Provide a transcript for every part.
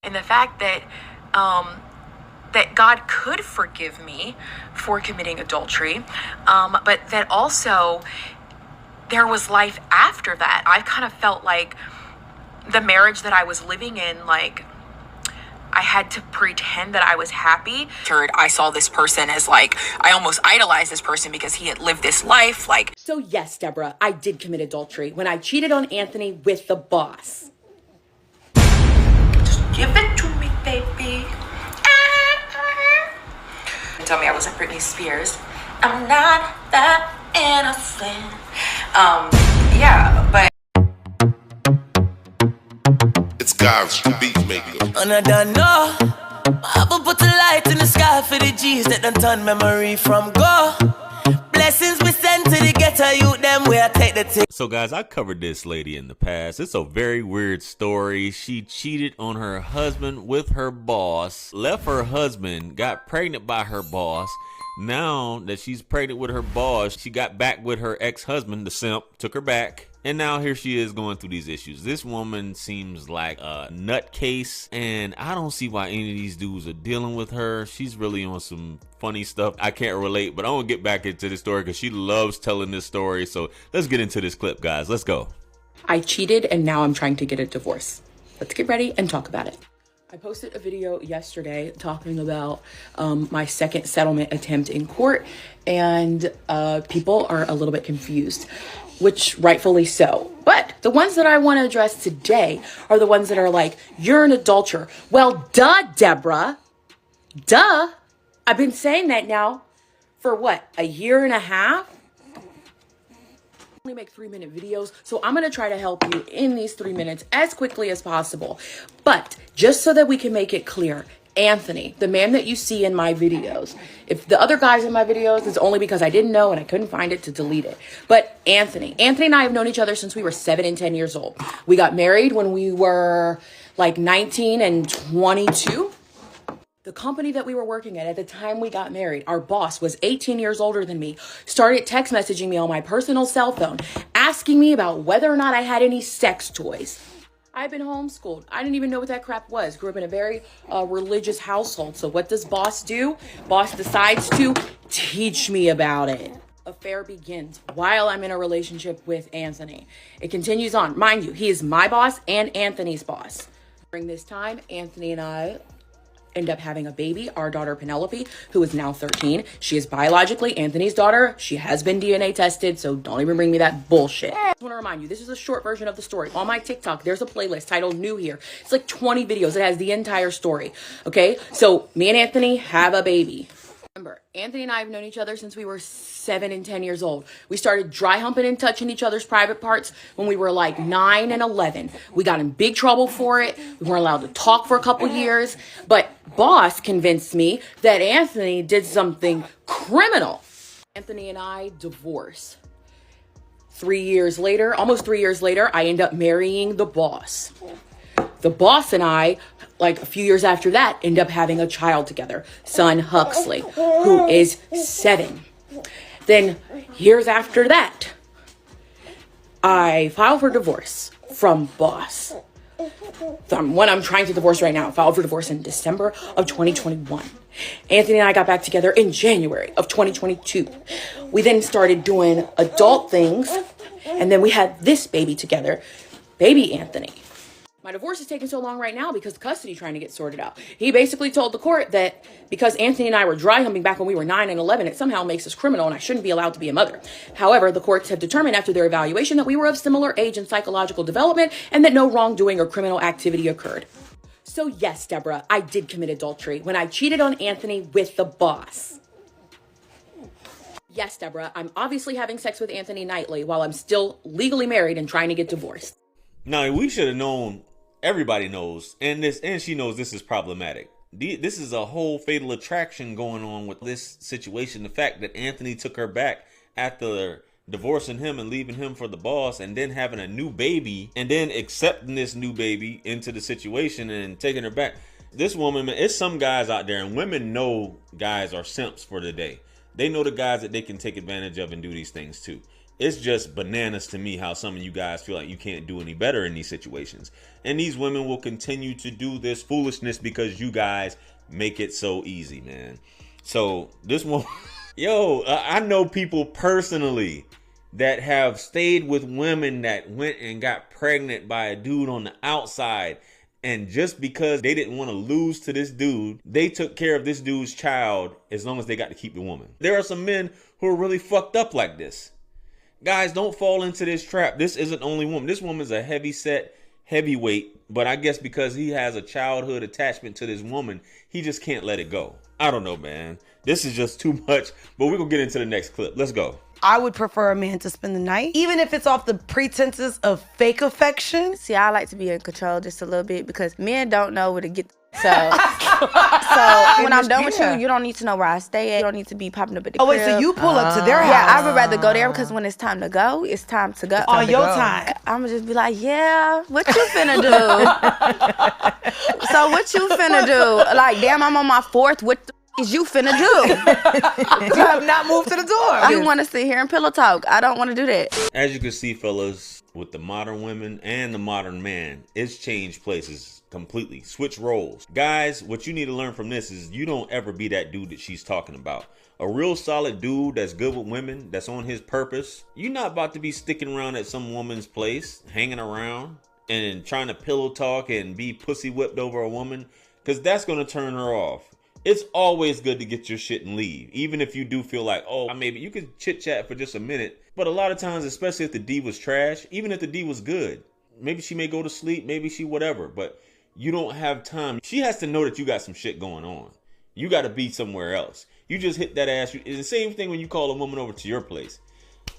And the fact that that God could forgive me for committing adultery, but that also there was life after that. I kind of felt like the marriage that I was living in, like, I had to pretend that I was happy. I saw this person as like, I almost idolized this person because he had lived this life. Like, so yes, Deborah, I did commit adultery when I cheated on Anthony with the boss. Just give it to me, baby. Tell me I wasn't Britney Spears. I'm not that innocent. Yeah, but it's God's beat maker. And I don't know. I will put a light in the sky for the G's that done turn memory from go. Blessings we send to the ghetto youth, them where I take the tick. So guys, I covered this lady in the past. It's a very weird story. She cheated on her husband with her boss, left her husband, got pregnant by her boss. Now that she's pregnant with her boss, she got back with her ex-husband, the simp, took her back. And now here she is going through these issues. This woman seems like a nutcase, and I don't see why any of these dudes are dealing with her. She's really on some funny stuff. I can't relate, but I want to get back into the story because she loves telling this story. So let's get into this clip, guys. Let's go. I cheated and now I'm trying to get a divorce. Let's get ready and talk about it. I posted a video yesterday talking about my second settlement attempt in court, and people are a little bit confused, which rightfully so. But the ones that I want to address today are the ones that are like, you're an adulterer. Well, duh, Deborah. Duh. I've been saying that now for what, a year and a half? Only make 3-minute videos, so I'm going to try to help you in these 3 minutes as quickly as possible. But just so that we can make it clear, Anthony, the man that you see in my videos, if the other guys in my videos, it's only because I didn't know and I couldn't find it to delete it. But Anthony and I have known each other since we were 7 and 10 years old. We got married when we were like 19 and 22. The company that we were working at the time we got married, our boss was 18 years older than me, started text messaging me on my personal cell phone, asking me about whether or not I had any sex toys. I've been homeschooled. I didn't even know what that crap was. Grew up in a very religious household. So what does boss do? Boss decides to teach me about it. Affair begins while I'm in a relationship with Anthony. It continues on. Mind you, he is my boss and Anthony's boss. During this time, Anthony and I end up having a baby, our daughter Penelope, who is now 13. She is biologically Anthony's daughter. She has been DNA tested, so don't even bring me that bullshit. I just want to remind you, this is a short version of the story. On my TikTok, there's a playlist titled New Here. It's like 20 videos. It has the entire story, okay? So me and Anthony have a baby. Remember, Anthony and I have known each other since we were 7 and 10 years old. We started dry humping and touching each other's private parts when we were like 9 and 11. We got in big trouble for it. We weren't allowed to talk for a couple years. But boss convinced me that Anthony did something criminal. Anthony and I divorced. 3 years later, almost 3 years later, I end up marrying the boss. The boss and I, like a few years after that, end up having a child together, son Huxley, who is 7. Then years after that, I filed for divorce from boss. The one I'm trying to divorce right now, filed for divorce in December of 2021. Anthony and I got back together in January of 2022. We then started doing adult things, and then we had this baby together, baby Anthony. My divorce is taking so long right now because custody trying to get sorted out. He basically told the court that because Anthony and I were dry humping back when we were 9 and 11, it somehow makes us criminal and I shouldn't be allowed to be a mother. However, the courts have determined after their evaluation that we were of similar age and psychological development and that no wrongdoing or criminal activity occurred. So yes, Deborah, I did commit adultery when I cheated on Anthony with the boss. Yes, Deborah, I'm obviously having sex with Anthony nightly while I'm still legally married and trying to get divorced. Now, we should have known. Everybody knows, and she knows this is problematic. This is a whole fatal attraction going on with this situation. The fact that Anthony took her back after divorcing him and leaving him for the boss, and then having a new baby, and then accepting this new baby into the situation and taking her back. This woman, it's some guys out there, and women know guys are simps for the day. They know the guys that they can take advantage of and do these things too. It's just bananas to me how some of you guys feel like you can't do any better in these situations. And these women will continue to do this foolishness because you guys make it so easy, man. So this one, I know people personally that have stayed with women that went and got pregnant by a dude on the outside. And just because they didn't want to lose to this dude, they took care of this dude's child as long as they got to keep the woman. There are some men who are really fucked up like this. Guys, don't fall into this trap. This isn't only woman. This woman's a heavyweight, but I guess because he has a childhood attachment to this woman, he just can't let it go. I don't know, man. This is just too much, but we're going to get into the next clip. Let's go. I would prefer a man to spend the night, even if it's off the pretenses of fake affection. See, I like to be in control just a little bit because men don't know where to get. So when I'm done with you, you don't need to know where I stay at. You don't need to be popping up at the crib. Oh, wait, so you pull up to their house? Yeah, I would rather go there because when it's time to go, it's time to go. On your time. I'm going to just be like, yeah, what you finna do? So what you finna do? Like, damn, I'm on my fourth. What the is you finna do? You have not moved to the door. You want to sit here and pillow talk. I don't want to do that. As you can see, fellas, with the modern women and the modern man, it's changed places completely. Switch roles. Guys, what you need to learn from this is you don't ever be that dude that she's talking about. A real solid dude that's good with women, that's on his purpose. You're not about to be sticking around at some woman's place, hanging around and trying to pillow talk and be pussy whipped over a woman, because that's going to turn her off. It's always good to get your shit and leave. Even if you do feel like, oh, maybe you could chit chat for just a minute. But a lot of times, especially if the D was trash, even if the D was good, maybe she may go to sleep, maybe she whatever, but you don't have time. She has to know that you got some shit going on. You got to be somewhere else. You just hit that ass. It's the same thing when you call a woman over to your place.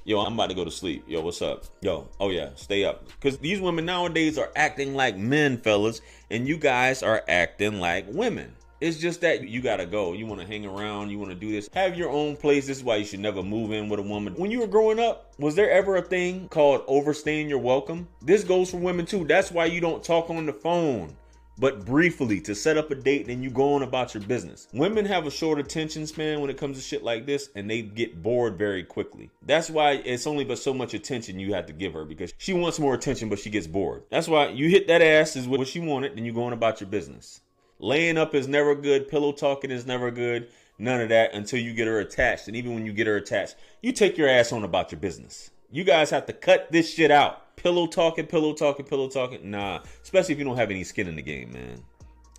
Yo, I'm about to go to sleep. Yo, what's up? Yo, oh yeah, stay up. Because these women nowadays are acting like men, fellas, and you guys are acting like women. It's just that you gotta go. You want to hang around. You want to do this. Have your own place. This is why you should never move in with a woman. When you were growing up, was there ever a thing called overstaying your welcome? This goes for women too. That's why you don't talk on the phone, but briefly to set up a date, then you go on about your business. Women have a short attention span when it comes to shit like this, and they get bored very quickly. That's why it's only but so much attention you have to give her, because she wants more attention, but she gets bored. That's why you hit that ass is what she wanted, then you go on about your business. Laying up is never good. Pillow talking is never good. None of that until you get her attached. And even when you get her attached, you take your ass on about your business. You guys have to cut this shit out. Pillow talking, pillow talking, pillow talking. Nah, especially if you don't have any skin in the game, man.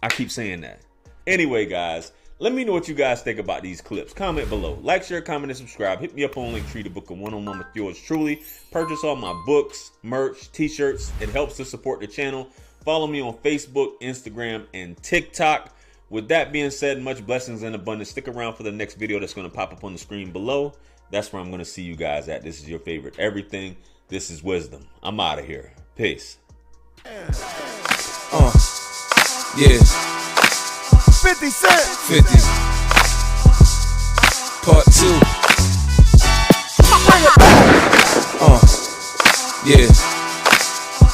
I keep saying that. Anyway, guys, let me know what you guys think about these clips. Comment below. Like, share, comment, and subscribe. Hit me up on Linktree to book a one-on-one with yours truly. Purchase all my books, merch, t-shirts. It helps to support the channel. Follow me on Facebook, Instagram, and TikTok. With that being said, much blessings and abundance. Stick around for the next video that's going to pop up on the screen below. That's where I'm going to see you guys at. This is your favorite everything. This is wisdom. I'm out of here. Peace. Yeah. 50 Cent. 50. Part 2. Bring it back. Yeah.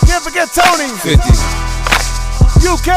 Can't forget Tony. 50. UK.